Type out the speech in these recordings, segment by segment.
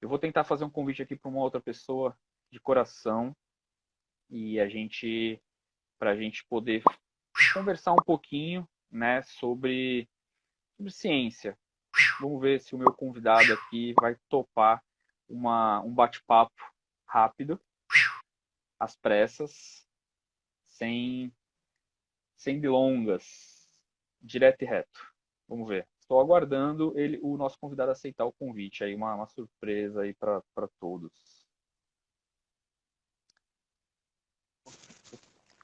Eu vou tentar fazer um convite aqui para uma outra pessoa de coração e para a gente poder conversar um pouquinho, né, sobre ciência. Vamos ver se o meu convidado aqui vai topar um bate-papo rápido, às pressas, sem, sem delongas, direto e reto. Vamos ver. Estou aguardando o nosso convidado aceitar o convite. Aí uma surpresa aí para todos.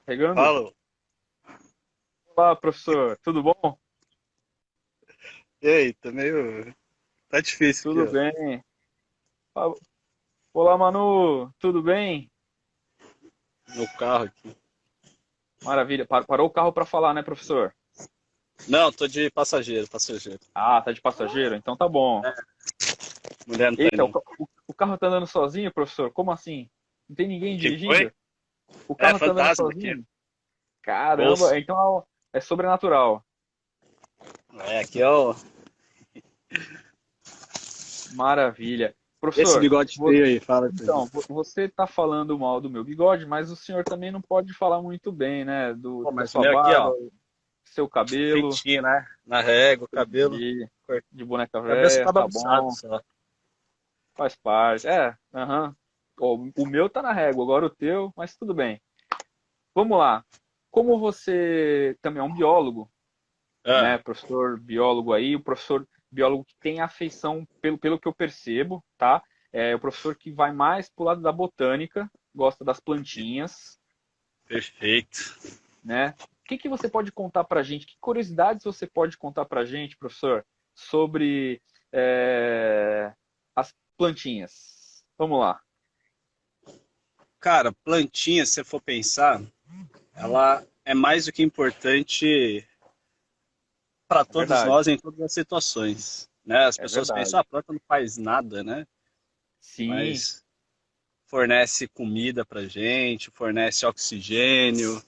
Pegando? Fala. Olá, professor. Tudo bom? E aí, tá meio. Tá difícil aqui, Tudo ó. bem. Olá, Manu. Tudo bem? No carro aqui. Maravilha. Parou o carro para falar, né, professor? Não, tô de passageiro. Ah, tá de passageiro? Então tá bom. Mulher não tá aí, Eita, não. o carro tá andando sozinho, professor? Como assim? Não tem ninguém O que foi? dirigindo? O É carro tá andando fantasma aqui. sozinho? Caramba, Bolso. então é sobrenatural. É, aqui é o. Maravilha. Esse Professor, bigode feio aí, fala pra mim. então, você está falando mal do meu bigode, mas o senhor também não pode falar muito bem, né? Pô, Da mas o sua meu aqui, barba, ó. seu cabelo, Feitinho, né? Na régua, cabelo. de, Cor- de boneca Cabeça velha, tá tá bagunçado bom, só. faz parte. Aham. Ó, o meu tá na régua, agora o teu, mas tudo bem. Vamos lá. Como você também é um biólogo, Ah, né? Professor biólogo aí, o professor biólogo que tem afeição, pelo que eu percebo, tá? É o professor que vai mais pro lado da botânica, gosta das plantinhas, perfeito. né? O que você pode contar pra gente? Que curiosidades você pode contar pra gente, professor, sobre as plantinhas? Vamos lá. Cara, plantinha, se você for pensar, ela é mais do que importante para É todos verdade, nós em todas as situações, né? As é pessoas pensam, verdade. a planta não faz nada, né? Sim, Mas fornece comida pra gente, fornece oxigênio, é,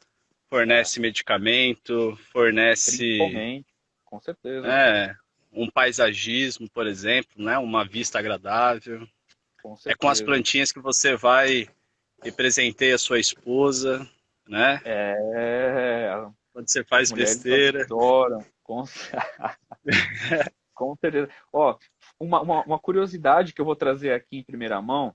fornece medicamento, fornece, principalmente, com certeza, né, um paisagismo, por exemplo, né? Uma vista agradável. com É com as certeza. plantinhas que você vai e presenteia a sua esposa, né? É, Quando você as faz mulheres besteira. adoram, com certeza. Ó, uma curiosidade que eu vou trazer aqui em primeira mão,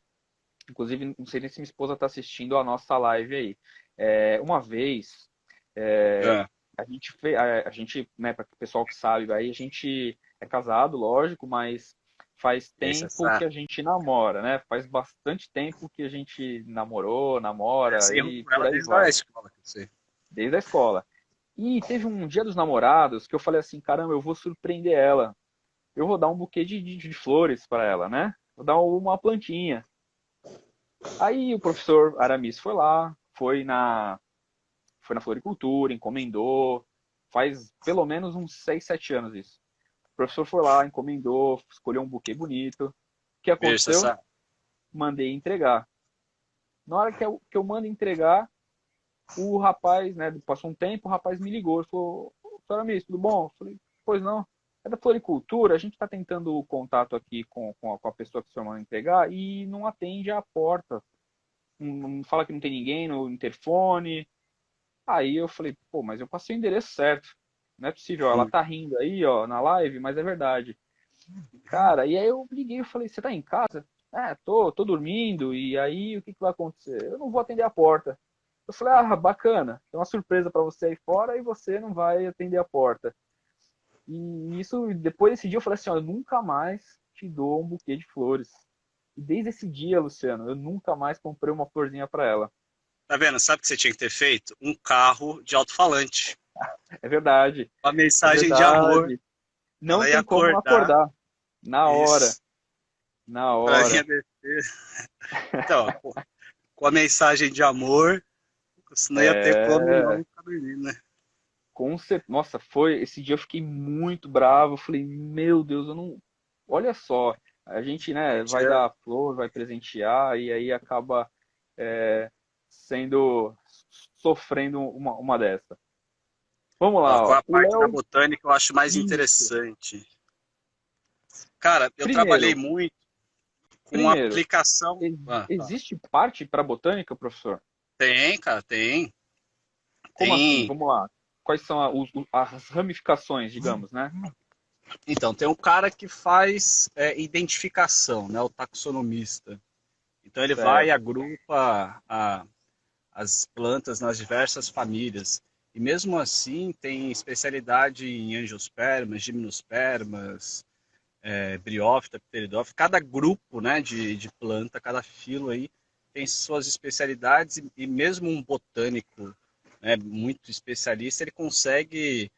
inclusive, não sei nem se minha esposa está assistindo a nossa live aí. Uma vez, é, Ah, a gente, né, para o pessoal que sabe, aí a gente é casado, lógico, mas faz esse é tempo que a gente namora, né? Faz bastante tempo que a gente namorou, namora assim, e com por ela aí desde a vai, escola, que eu sei. desde a escola. E teve um dia dos namorados que eu falei assim, caramba, eu vou surpreender ela. Eu vou dar um buquê de flores para ela, né? Vou dar uma plantinha. Aí o professor Aramis foi lá, foi na floricultura, encomendou, faz pelo menos uns 6, 7 anos isso. O professor foi lá, encomendou, escolheu um buquê bonito. O que Veja, aconteceu? essa... Mandei entregar. Na hora que eu mando entregar, o rapaz, né, passou um tempo, o rapaz me ligou, ele falou, senhor Aramis, tudo bom? Eu falei, pois não. É da floricultura, a gente está tentando o contato aqui com a pessoa que o senhor manda entregar e não atende a porta. Não fala que não tem ninguém no interfone. Aí eu falei, pô, mas eu passei o endereço certo. Não é possível, ela Hum. tá rindo aí, ó, na live, mas é verdade. Cara, e aí eu liguei e falei, você tá em casa? Tô dormindo, e aí o que que vai acontecer? Eu não vou atender a porta. Eu falei, bacana, tem uma surpresa pra você aí fora e você não vai atender a porta. E isso, depois desse dia eu falei assim, ó, eu nunca mais te dou um buquê de flores. E desde esse dia, Luciano, eu nunca mais comprei uma florzinha pra ela. Tá vendo? Sabe o que você tinha que ter feito? Um carro de alto-falante. É verdade, Uma é mensagem de amor. verdade. Não Ela ia tem como não acordar. acordar. Na hora, Isso. na Pra ia hora. descer. Então, pô, com a mensagem de amor, senão ia ter como É, não ficar dormindo, né? Nossa, esse dia eu fiquei muito bravo. Eu falei, meu Deus, eu não. Olha só, a gente, né, vai Tinha... dar flor, vai presentear e aí acaba é, sendo sofrendo uma dessa. Vamos Ó, lá, com ó. a O parte da Léo, botânica eu acho mais isso. interessante. Cara, eu trabalhei Primeiro, muito uma Primeiro, aplicação. Tá. existe parte para botânica, professor? Tem, cara, tem. Como assim? Tem. Vamos lá. Quais são as ramificações, digamos, né? Então, tem um cara que faz identificação, né? O taxonomista. Então ele vai e Certo. agrupa as plantas nas diversas famílias. E mesmo assim tem especialidade em angiospermas, gimnospermas, briófita, pteridófita. Cada grupo, né, de planta, cada filo aí tem suas especialidades e mesmo um botânico, né, muito especialista, ele consegue,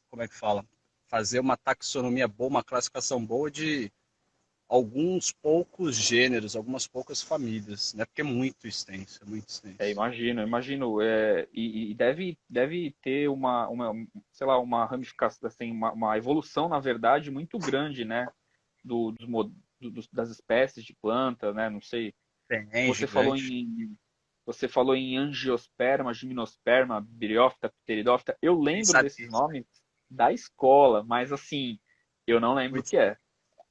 como é que fala, fazer uma taxonomia boa, uma classificação boa de alguns poucos gêneros, algumas poucas famílias, né? Porque é muito extenso, é muito extenso. Imagino. E deve ter sei lá, uma ramificação, assim, uma evolução, na verdade, muito grande, né? Das espécies de planta, né? Não sei. Tem, Você falou gigante. em, você falou em angiosperma, gimnosperma, biriófita, pteridófita. Eu Tem lembro desses estatística. nomes da escola, mas assim, eu não lembro o Muito. que é.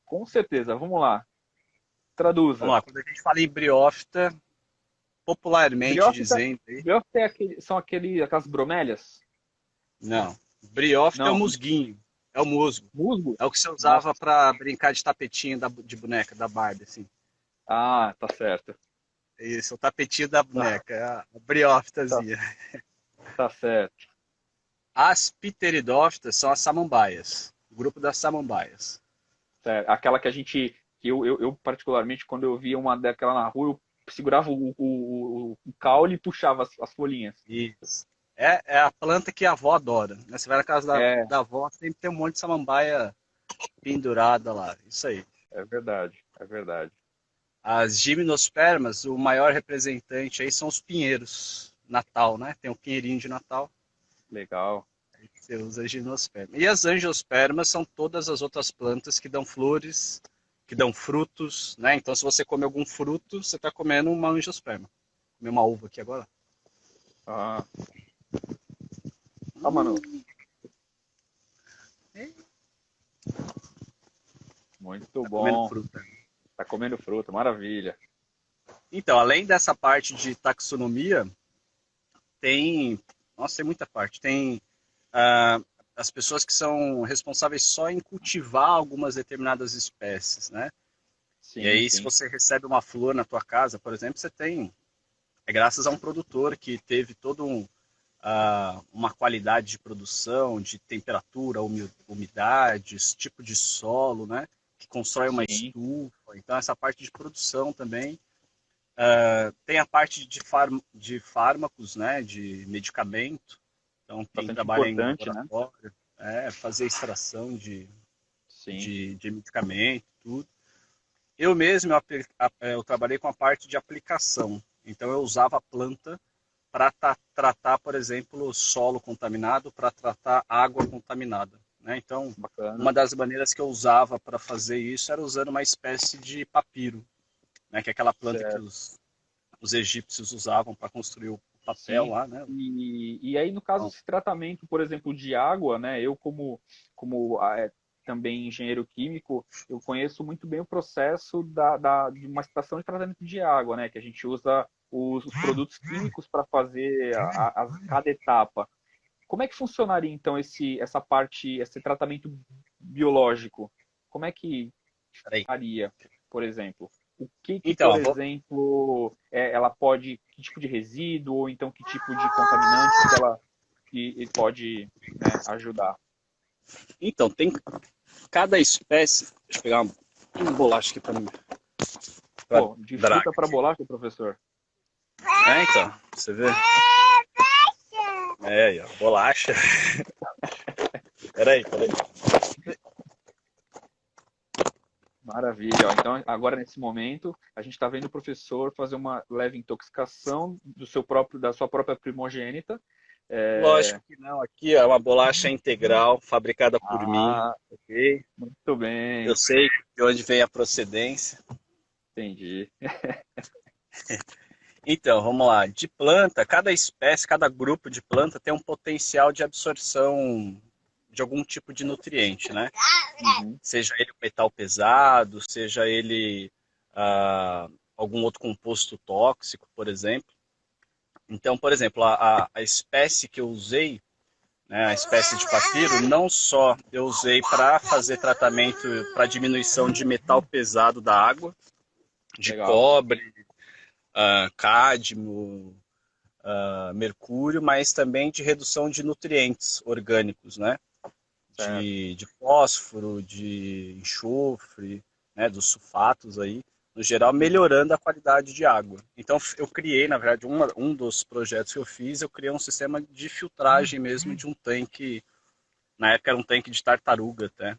Com certeza, vamos lá. Vamos Traduza. lá, quando a gente fala em briófita, popularmente Briófita, dizendo aí, briófita são aquelas bromélias? não. Briófita é o Não, musguinho, é o musgo. musgo? É o que você Nossa. usava para brincar de tapetinho de boneca, da Barbie, assim. Ah, tá certo. Isso, o tapetinho da Tá, boneca, a tá, briófitazinha. tá certo. As pteridófitas são as samambaias, o grupo das samambaias. Certo. Aquela que a gente, que eu particularmente, quando eu via uma daquela na rua, eu segurava o caule e puxava as folhinhas. Isso. É a planta que a avó adora, né? Você vai na casa É, da avó, sempre tem um monte de samambaia pendurada lá. Isso aí. é verdade, é verdade. As gimnospermas, o maior representante aí são os pinheiros. Natal, né? Tem o pinheirinho de Natal, Legal. você usa gimnosperma. E as angiospermas são todas as outras plantas que dão flores, que dão frutos, né? Então, se você come algum fruto, você está comendo uma angiosperma. Comer uma uva aqui agora. Ah, ah, mano, muito Tá comendo bom. fruta. Tá comendo fruta, maravilha. Então, além dessa parte de taxonomia, tem, nossa, tem muita parte. Tem ah, as pessoas que são responsáveis só em cultivar algumas determinadas espécies, né? E Sim, aí, se sim. você recebe uma flor na tua casa, por exemplo, você tem, é graças a um produtor que teve todo uma qualidade de produção, de temperatura, umidade, tipo de solo, né? Que constrói uma Sim, estufa. Então, essa parte de produção também. Tem a parte de fármacos, né, de medicamento. Então, quem bastante trabalha em importante, né? laboratório, fazer extração Sim. de medicamento, tudo. Eu mesmo, eu trabalhei com a parte de aplicação. Então, eu usava a planta para tratar, por exemplo, solo contaminado, para tratar água contaminada, né? Então, Bacana. uma das maneiras que eu usava para fazer isso era usando uma espécie de papiro, né? Que é aquela planta que Certo. os egípcios usavam para construir o papel Sim. lá, né? E aí, no caso, Então, esse tratamento, por exemplo, de água, né? Eu, como também engenheiro químico, eu conheço muito bem o processo de uma estação de tratamento de água, né? Que a gente usa os produtos químicos para fazer cada etapa. Como é que funcionaria, então, essa parte, esse tratamento biológico? Como é que peraí. faria, por exemplo? O que, Então, por exemplo, ela pode, que tipo de resíduo, ou então que tipo de contaminante que pode, né, ajudar? tem cada espécie. Deixa eu pegar uma bolacha aqui para Pô, de fruta draga para aqui. bolacha, professor? Então, você vê? Aí, ó, bolacha. Peraí. Maravilha. Ó. Então, agora nesse momento, a gente está vendo o professor fazer uma leve intoxicação da sua própria primogênita. Lógico É, que não. Aqui ó, é uma bolacha integral, fabricada por mim, Ah, ok? muito Eu bem. sei de onde vem a procedência. Entendi. Então, vamos lá. De planta, cada espécie, cada grupo de planta tem um potencial de absorção de algum tipo de nutriente, né? Uhum. Seja ele um metal pesado, seja ele algum outro composto tóxico, por exemplo. Então, por exemplo, a espécie que eu usei, né, a espécie de papiro, não só eu usei para fazer tratamento para diminuição de metal pesado da água, de Legal. cobre, cádmio, mercúrio, mas também de redução de nutrientes orgânicos, né? Certo. De fósforo, de enxofre, né, dos sulfatos aí, no geral, Uhum. melhorando a qualidade de água. Então, eu criei, na verdade, um dos projetos que eu fiz, eu criei um sistema de filtragem mesmo de um tanque, na época era um tanque de tartaruga até,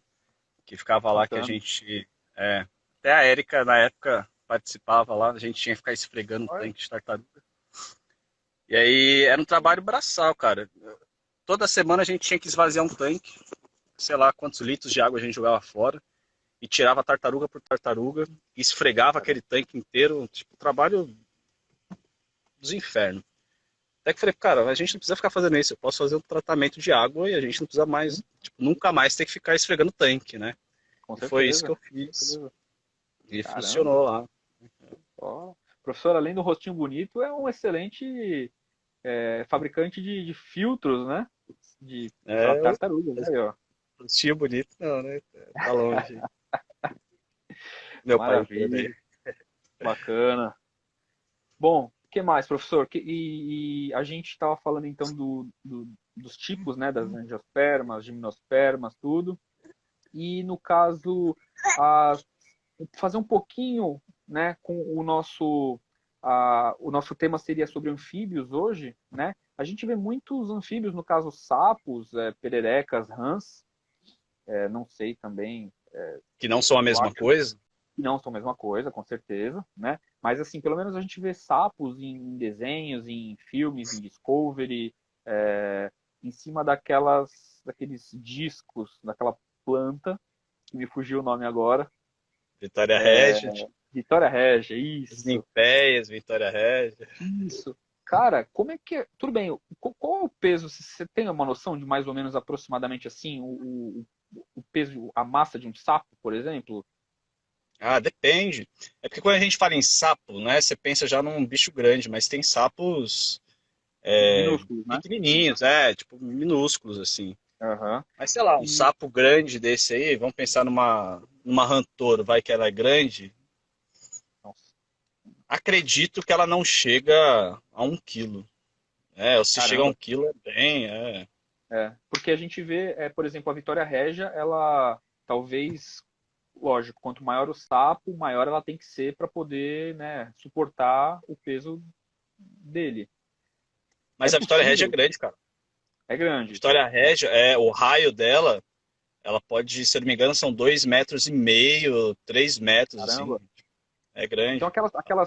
que ficava lá que a Bacana. gente, até a Érica, na época, participava lá, a gente tinha que ficar esfregando o Olha, tanque de tartaruga. E aí era um trabalho braçal, cara. Toda semana a gente tinha que esvaziar um tanque, sei lá quantos litros de água a gente jogava fora, e tirava tartaruga por tartaruga, e esfregava aquele tanque inteiro, tipo, trabalho dos infernos. Até que falei, cara, a gente não precisa ficar fazendo isso, eu posso fazer um tratamento de água e a gente não precisa mais, tipo, nunca mais ter que ficar esfregando tanque, né? com E foi isso que certeza. eu Com fiz. certeza. E Caramba. funcionou lá. Ó. Professor, além do rostinho bonito, é um excelente fabricante de filtros, né? Para É, tartarugas. Aí, ó. o tio bonito não, né? Tá longe. Meu pai entende aí. Maravilha. Bacana. Bom, o que mais, professor? E a gente estava falando então dos tipos, né, das angiospermas, gimnospermas, tudo. E no caso, a, fazer um pouquinho, né, com o nosso tema seria sobre anfíbios hoje, né? A gente vê muitos anfíbios, no caso sapos, pererecas, rãs, não sei também, Que não são a eu mesma acho coisa. que não são a mesma coisa, com certeza, né? Mas assim, pelo menos a gente vê sapos em desenhos, em filmes, em Discovery, é, em cima daqueles discos, daquela planta, que me fugiu o nome agora. Vitória Regia, Vitória Regia, as isso, ninféias, Vitória Regia. isso. Cara, como é que é? Tudo bem, qual é o peso? Você tem uma noção de mais ou menos aproximadamente assim, o peso, a massa de um sapo, por exemplo? Ah, depende. É porque quando a gente fala em sapo, né, você pensa já num bicho grande, mas tem sapos Minúsculos, né? pequenininhos, tipo minúsculos assim. Aham. Mas sei lá, um E, sapo grande desse aí, vamos pensar numa rantoro, vai que ela é grande. nossa, Acredito que ela não chega a 1 quilo. Ou se chega a um caramba. quilo é bem. Porque a gente vê, por exemplo, a Vitória Régia, ela talvez, lógico, quanto maior o sapo, maior ela tem que ser para poder, né, suportar o peso dele. É Mas a Vitória Regia é possível? grande, cara. É A grande. Vitória Regia, o raio dela, ela pode, se eu não me engano, são 2,5 metros, 3 metros, assim. Caramba. É Então grande.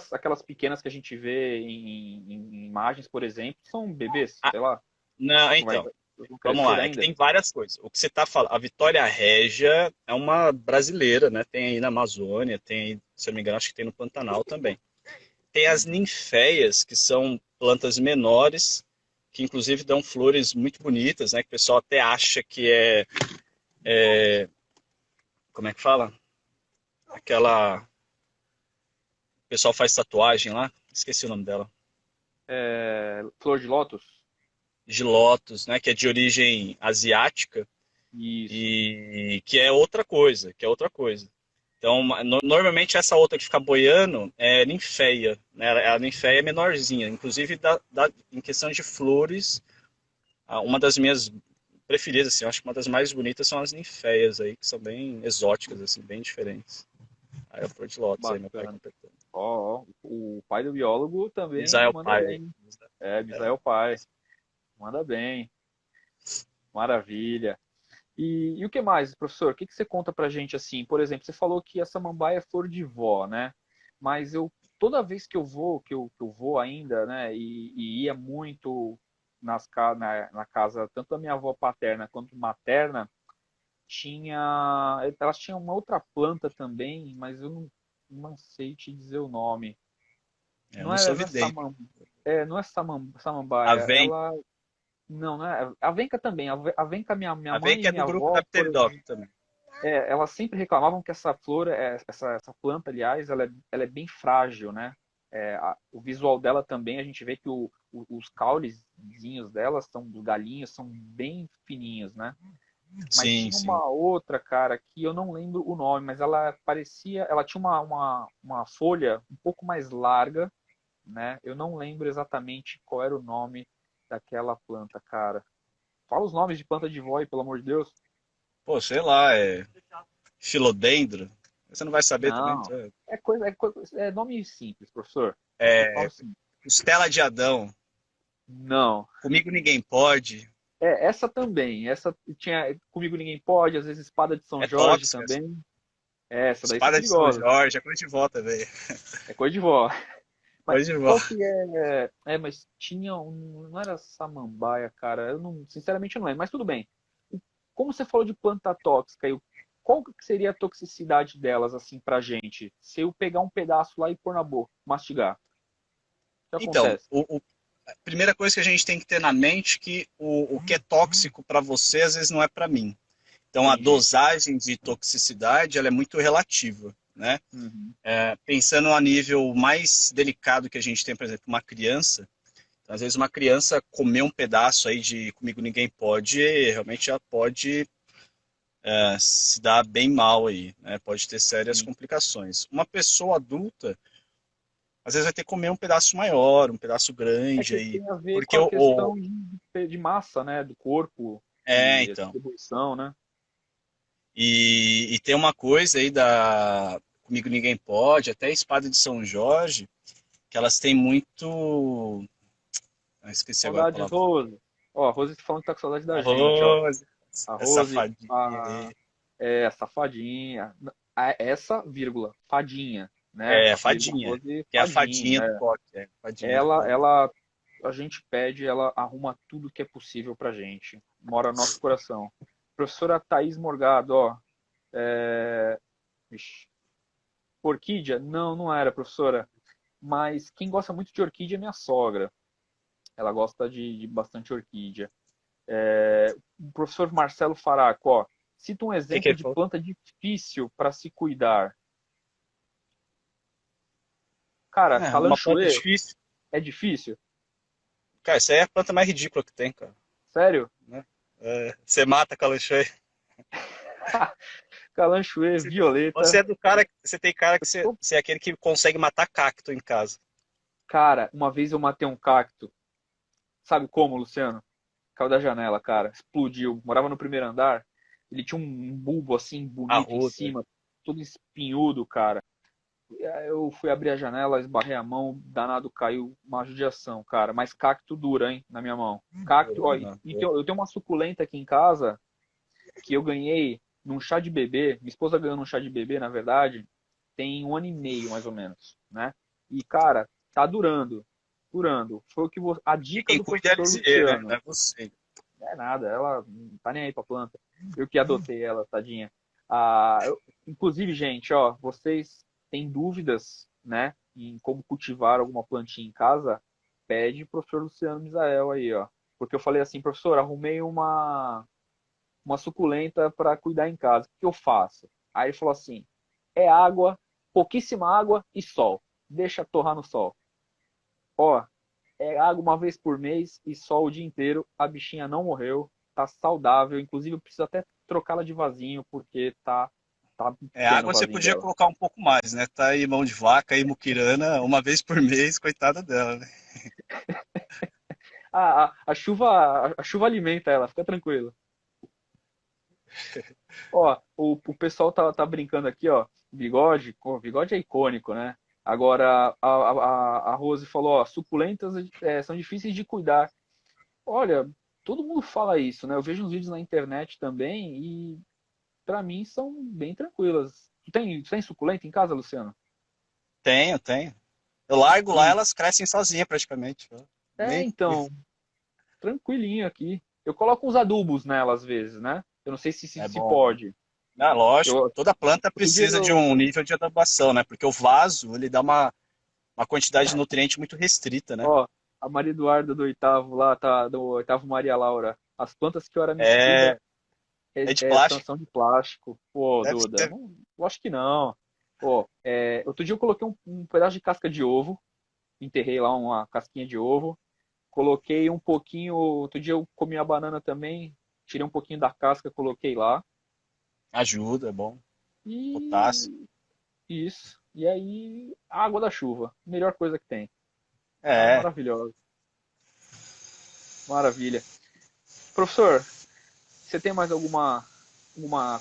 aquelas pequenas que a gente vê em imagens, por exemplo, são bebês, Ah, sei lá, não, vai, então, vão vamos crescer lá. É que ainda. tem várias coisas. O que você está falando, a Vitória Régia é uma brasileira, né? Tem aí na Amazônia, tem aí, se eu não me engano, acho que tem no Pantanal também. Tem as Uhum. ninféias, que são plantas menores, que inclusive dão flores muito bonitas, né? Que o pessoal até acha que como é que fala? Aquela, o pessoal faz tatuagem lá, esqueci o nome dela. Flor de lótus? De lótus, né? Que é de origem asiática Isso. e que é outra coisa, que é outra coisa. Então, normalmente essa outra que fica boiando é ninféia, né? A ninféia é menorzinha, inclusive em questão de flores, uma das minhas preferidas, assim, eu acho que uma das mais bonitas são as ninféias aí, que são bem exóticas, assim, bem diferentes. Aí a flor de lótus aí, meu pai Bacana. completando. Ó, o pai do biólogo também Israel manda pai. bem. Bisa é o pai. Manda bem. Maravilha. E o que mais, professor? O que você conta pra gente assim? Por exemplo, você falou que a samambaia é flor de vó, né? Mas toda vez que eu vou, que eu vou ainda, né? E ia muito na casa, tanto da minha avó paterna quanto materna, elas tinham uma outra planta também, mas eu não sei te dizer o nome. Eu não sou Não é vidente. não é A samambaia. vem, Não, não é. A Venca também. A Venca, minha A mãe Venca e é do minha grupo avó, da Pteridopter também. elas sempre reclamavam que essa flor, essa planta, aliás, ela é bem frágil, né? O visual dela também, a gente vê que os caulezinhos dela, dos galinhos, são bem fininhos, né? Mas Sim, tinha sim. uma outra, cara, que eu não lembro o nome, mas ela tinha uma folha um pouco mais larga, né? Eu não lembro exatamente qual era o nome daquela planta, cara. Fala os nomes de planta de vó aí, pelo amor de Deus. Pô, sei lá, é Filodendro. Você não vai saber também. Não. É nome simples, professor. Fala É assim. Costela de Adão. Não. Comigo ninguém pode. Essa também. Essa tinha Comigo Ninguém Pode, às vezes Espada de São É Jorge tóxica. também. Essa daí são Espada de São perigosas. Jorge, é coisa de vó também. É coisa de vó. Mas Coisa de vó. qual que é? Mas tinha um. Não era samambaia, cara. Eu não, sinceramente não lembro, mas tudo bem. Como você falou de planta tóxica, qual que seria a toxicidade delas, assim, pra gente? Se eu pegar um pedaço lá e pôr na boca, mastigar, o que Então, acontece? a primeira coisa que a gente tem que ter na mente é que o que é tóxico para você, às vezes não é para mim. Então, a Entendi. dosagem de toxicidade ela é muito relativa, né? Uhum. Pensando a nível mais delicado que a gente tem, por exemplo, uma criança, às vezes uma criança comer um pedaço aí de Comigo Ninguém Pode, realmente ela pode se dar bem mal aí, né? Pode ter sérias Sim. complicações. Uma pessoa adulta, às vezes vai ter que comer um pedaço maior, um pedaço É grande que aí, tem a ver com porque a questão de massa, né? Do corpo e a então. distribuição, né? E tem uma coisa aí da Comigo Ninguém Pode, até a Espada de São Jorge, que elas têm muito. Esqueci agora a Saudades, palavra. Rose. Ó, a Rose falando que tá com saudade da gente, ó. Arroz, A essa Rose, fadinha aí. safadinha. Essa, vírgula, fadinha, né? É, A vírgula, fadinha. Rose, Que é a fadinha. fadinha do coque. É, fadinha do Ela, coque. ela, a gente pede, ela arruma tudo que é possível pra gente. Mora no nosso coração. Professora Thaís Morgado, ó. Ixi, orquídea? Não, não era, professora. Mas quem gosta muito de orquídea é minha sogra. Ela gosta de bastante orquídea. O professor Marcelo Faraco, ó. Cita um Que exemplo ele de falou? planta difícil para se cuidar. Cara, É, uma planta calanchoe difícil. é difícil? Cara, isso aí é a planta mais ridícula que tem, cara. Sério? Né? Você mata com a lixeira. Calanchoe, Você violeta. é do cara, você tem cara que você é aquele que consegue matar cacto em casa. Cara, uma vez eu matei um cacto. Sabe como, Luciano? Caiu da janela, cara. Explodiu. Morava no primeiro andar. Ele tinha um bulbo assim, bonito em Arroz, né? cima, todo espinhudo, cara. E aí eu fui abrir a janela, esbarrei a mão, danado caiu, uma judiação, cara. Mas cacto dura, hein, na minha mão. Cacto, ó, Não, eu tenho uma suculenta aqui em casa que eu ganhei num chá de bebê. Minha esposa ganhou num chá de bebê, na verdade, tem 1 ano e meio, mais ou menos, né? E, cara, tá durando. Durando. Foi a e dica quem do cuida é a professor Lisier, né? Não Luciano. é você. Não é nada, ela não tá nem aí pra planta. Eu que adotei ela, tadinha. Inclusive, gente, ó, vocês têm dúvidas, né, em como cultivar alguma plantinha em casa? Pede pro professor Luciano Misael aí, ó. Porque eu falei assim, professor, arrumei uma suculenta para cuidar em casa. O que eu faço? Aí ele falou assim: é água, pouquíssima água e sol. Deixa torrar no sol. Ó, é água uma vez por mês e sol o dia inteiro. A bichinha não morreu, tá saudável. Inclusive, eu preciso até trocá-la de vasinho, porque tá pequeno o Água você vasinho podia dela. colocar um pouco mais, né? Tá aí mão de vaca, aí muquirana, uma vez por mês, coitada dela, né? A chuva alimenta ela, fica tranquilo. Ó, o pessoal tá brincando aqui, ó. Bigode, pô, bigode é icônico, né? Agora, a Rose falou, ó, suculentas são difíceis de cuidar. Olha, todo mundo fala isso, né? Eu vejo uns vídeos na internet também e pra mim são bem tranquilas. Tu tem suculenta em casa, Luciano? Tenho, tenho. Eu largo lá, E elas crescem sozinhas praticamente. Nem. então, tranquilinho aqui. Eu coloco uns adubos nela às vezes, né? Eu não sei se, se, É se bom. pode. Ah, lógico, Eu, toda planta outro dia precisa de eu, um nível de adubação, né? Porque o vaso, ele dá uma quantidade de nutriente muito restrita, né? ó, a Maria Eduarda do oitavo lá, tá, do oitavo Maria Laura. As plantas que o Aramis É, cuida é de são, plástico. são de plástico. Pô, Deve Duda, ser. não, eu acho que não. Pô, outro dia eu coloquei um pedaço de casca de ovo, enterrei lá uma casquinha de ovo, coloquei um pouquinho, outro dia eu comi a banana também, tirei um pouquinho da casca, coloquei lá. Ajuda, é bom. Potássio. E isso. E aí, a água da chuva, melhor coisa que tem. Ah, É. maravilhosa. Maravilha. Professor, você tem mais alguma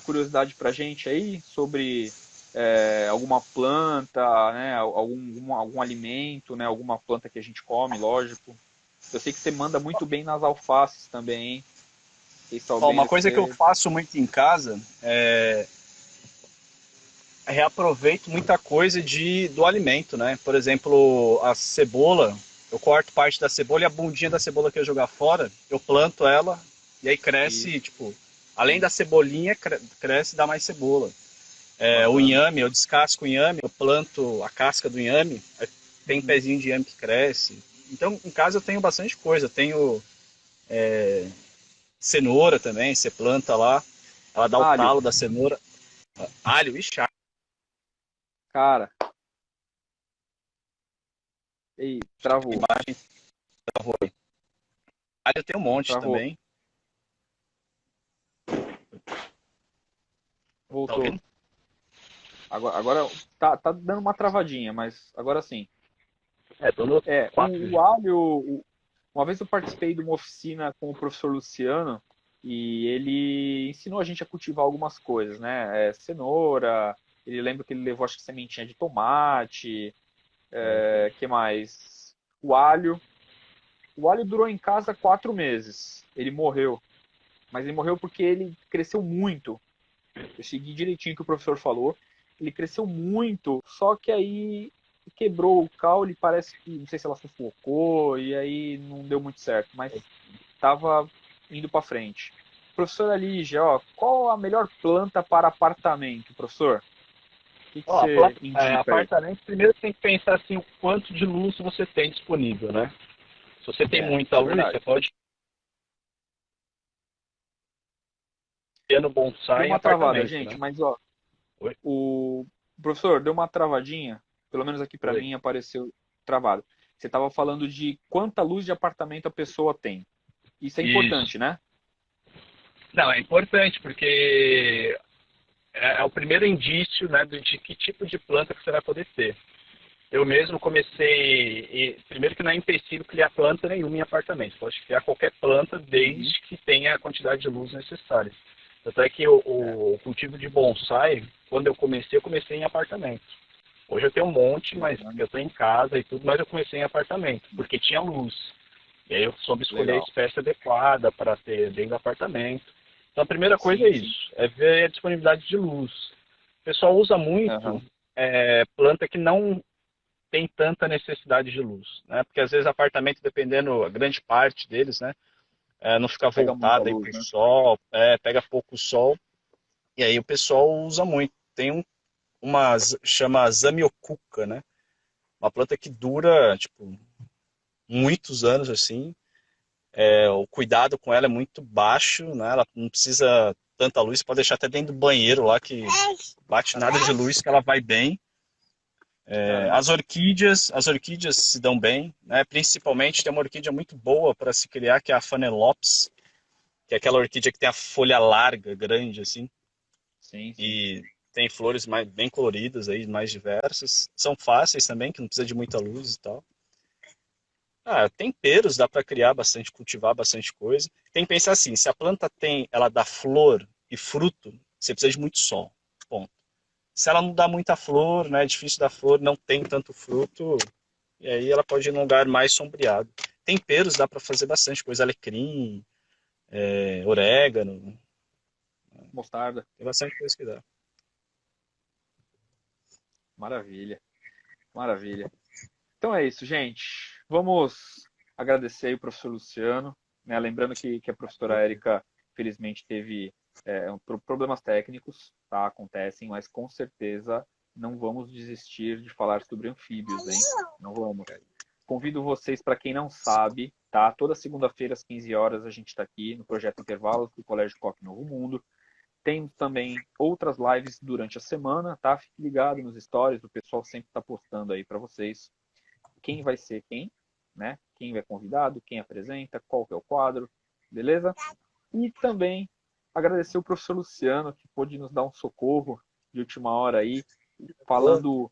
curiosidade pra gente aí sobre alguma planta, né, algum alimento, né, alguma planta que a gente come, lógico. Eu sei que você manda muito bem nas alfaces também, hein? Fiquei Ó, uma sabendo que coisa que eu você... faço muito em casa é reaproveito muita coisa do alimento, né? Por exemplo, a cebola, eu corto parte da cebola e a bundinha da cebola que eu jogar fora, eu planto ela e aí cresce, Isso, tipo, além da cebolinha, cresce e dá mais cebola. É, o bacana. inhame, eu descasco o inhame, eu planto a casca do inhame, aí tem um Uhum. pezinho de inhame que cresce. Então, em casa eu tenho bastante coisa. Eu tenho cenoura também, você planta lá, ela dá o Alho, talo da cenoura. Alho, ixi, cara, ei, a travou, imagem travou aí. Alho tem um monte travou, também. Tá voltou. ouvindo? Agora tá dando uma travadinha, mas agora sim. É, tô no É, 4 o já. alho, uma vez eu participei de uma oficina com o professor Luciano e ele ensinou a gente a cultivar algumas coisas, né? Cenoura, ele lembra que ele levou acho que sementinha de tomate, que mais? O alho. O alho durou em casa 4 meses. Ele morreu, mas ele morreu porque ele cresceu muito. Eu segui direitinho o que o professor falou. Ele cresceu muito, só que aí quebrou o caule, parece que, não sei se ela sufocou, e aí não deu muito certo, mas estava indo para frente. Professor Alígia, ó, qual a melhor planta para apartamento, professor? O que Ó, você indica aí? apartamento, primeiro tem que pensar assim o quanto de luz você tem disponível, né? Se você tem muita Isso é luz, verdade. você pode ter no Deu bonsai em uma travada, apartamento, gente, né? mas ó, Oi? o professor deu uma travadinha, pelo menos aqui para Oi. mim apareceu travado. Você estava falando de quanta luz de apartamento a pessoa tem. Isso é Isso. importante, né? Não, é importante porque é o primeiro indício, né, de que tipo de planta que você vai poder ter. Eu mesmo comecei, primeiro que não é empecilho criar planta nenhuma em apartamento. Você pode criar qualquer planta Uhum. desde que tenha a quantidade de luz necessária. Tanto é que É, o cultivo de bonsai, quando eu comecei em apartamento. Hoje eu tenho um monte, mas bacana. eu estou em casa e tudo, mas eu comecei em apartamento, porque tinha luz. E aí eu soube escolher a Legal. espécie adequada para ter dentro do apartamento. Então a primeira coisa é Sim, sim. isso, é ver a disponibilidade de luz. O pessoal usa muito Aham. planta que não tem tanta necessidade de luz, né? Porque às vezes apartamento, dependendo, a grande parte deles, né, não fica Não pega muita voltada aí luz, para o né? sol, pega pouco sol, e aí o pessoal usa muito. Tem uma chama Zamioculca, né? Uma planta que dura, tipo, muitos anos assim. O cuidado com ela é muito baixo, né? Ela não precisa tanta luz, pode deixar até dentro do banheiro lá que bate nada de Caramba, luz que ela vai bem. caramba. As orquídeas se dão bem, né? Principalmente tem uma orquídea muito boa para se criar, que é a Phanelops, que é aquela orquídea que tem a folha larga, grande assim, Sim, sim. e tem flores mais, bem coloridas aí, mais diversas. São fáceis também, que não precisa de muita luz e tal. Temperos dá para criar bastante, cultivar bastante coisa. Tem que pensar assim, se a planta ela dá flor e fruto, você precisa de muito sol. Ponto. Se ela não dá muita flor, né, é difícil dar flor, não tem tanto fruto, e aí ela pode ir num lugar mais sombreado. Temperos dá para fazer bastante coisa, alecrim, orégano, Mostarda. tem bastante coisa que dá. Maravilha. Maravilha. Então é isso, gente. Vamos agradecer aí o professor Luciano, né? Lembrando que a professora Érica, felizmente, teve problemas técnicos, tá? Acontecem, mas com certeza não vamos desistir de falar sobre anfíbios, hein? Não vamos. convido vocês, para quem não sabe, tá? Toda segunda-feira às 15 horas a gente está aqui no Projeto Intervalos do Colégio Coque Novo Mundo. Tem também outras lives durante a semana, tá? Fique ligado nos stories, o pessoal sempre está postando aí para vocês quem vai ser quem, né? Quem é convidado, quem apresenta, qual que é o quadro, beleza? E também agradecer o professor Luciano, que pôde nos dar um socorro de última hora aí, falando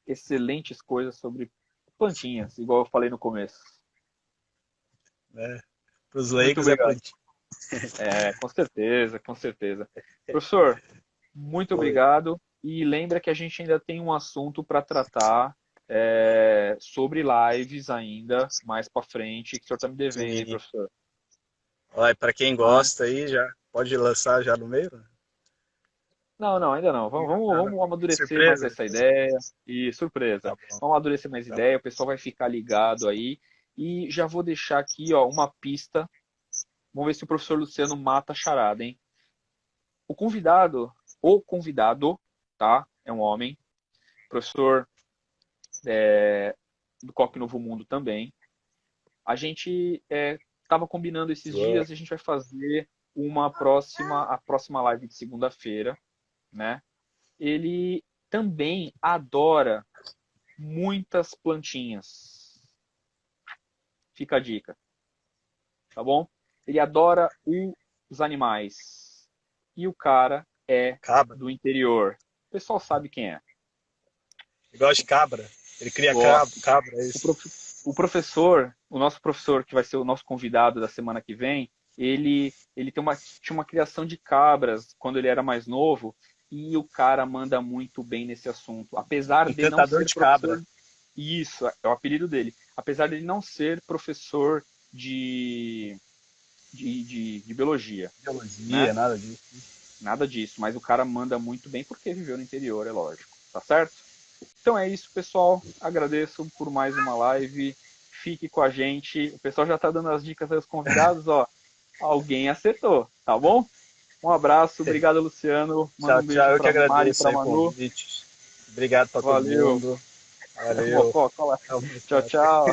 excelentes coisas sobre plantinhas, igual eu falei no começo. Para os Muito leigos é obrigado. plantinha. Com certeza, com certeza. Professor, muito obrigado. E lembra que a gente ainda tem um assunto para tratar sobre lives ainda, mais para frente, que o senhor está me devendo, hein, Sim. professor? Olha, para quem Ah, gosta aí, já pode lançar já no meio? não, ainda não. Vamos amadurecer mais Surpresa? essa ideia. E surpresa. Tá bom. Vamos amadurecer mais Tá ideia, o pessoal vai ficar ligado aí. E já vou deixar aqui, ó, uma pista. Vamos ver se o professor Luciano mata a charada, hein? O convidado, tá? É um homem, professor do Coque Novo Mundo também. A gente estava combinando esses dias e a gente vai fazer a próxima live de segunda-feira, né? Ele também adora muitas plantinhas. Fica a dica, tá bom? Ele adora os animais. E o cara é Cabra. do interior. O pessoal sabe quem é. Ele gosta de cabra. Ele cria Gosta. cabra, é isso. O professor, o nosso professor, que vai ser o nosso convidado da semana que vem, ele tinha uma criação de cabras quando ele era mais novo, e o cara manda muito bem nesse assunto. Apesar de não Encantador ser de professor. cabra. Isso, é o apelido dele. Apesar de ele não ser professor de biologia. Biologia, Né? nada disso. Nada disso, mas o cara manda muito bem porque viveu no interior, é lógico. Tá certo? Então é isso, pessoal. Agradeço por mais uma live. Fique com a gente. O pessoal já está dando as dicas aos convidados, ó. Alguém acertou, tá bom? Um abraço, obrigado, Luciano. Manda um Tchau, tchau. beijo Eu que para Mari e agradeço para aí o Manu. convite. Obrigado para todo Valeu. mundo. Valeu. Tchau, tchau.